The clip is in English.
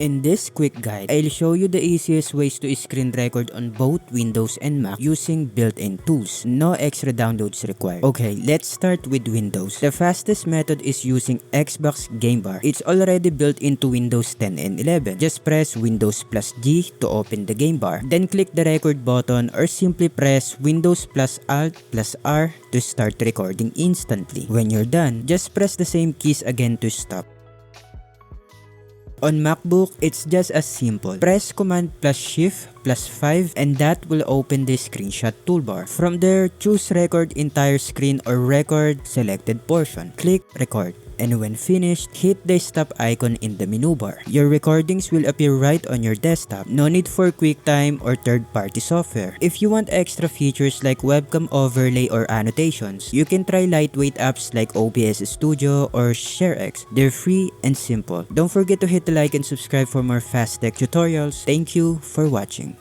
In this quick guide, I'll show you the easiest ways to screen record on both Windows and Mac using built-in tools. No extra downloads required. Okay, let's start with Windows. The fastest method is using Xbox Game Bar. It's already built into Windows 10 and 11. Just press Windows plus G to open the game bar. Then click the record button or simply press Windows plus Alt plus R to start recording instantly. When you're done, just press the same keys again to stop. On MacBook, it's just as simple. Press Command plus Shift plus 5 and that will open the screenshot toolbar. From there, choose record entire screen or record selected portion. Click record. And when finished, hit the stop icon in the menu bar. Your recordings will appear right on your desktop. No need for QuickTime or third-party software. If you want extra features like webcam overlay or annotations, you can try lightweight apps like OBS Studio or ShareX. They're free and simple. Don't forget to hit the like and subscribe for more fast tech tutorials. Thank you for watching.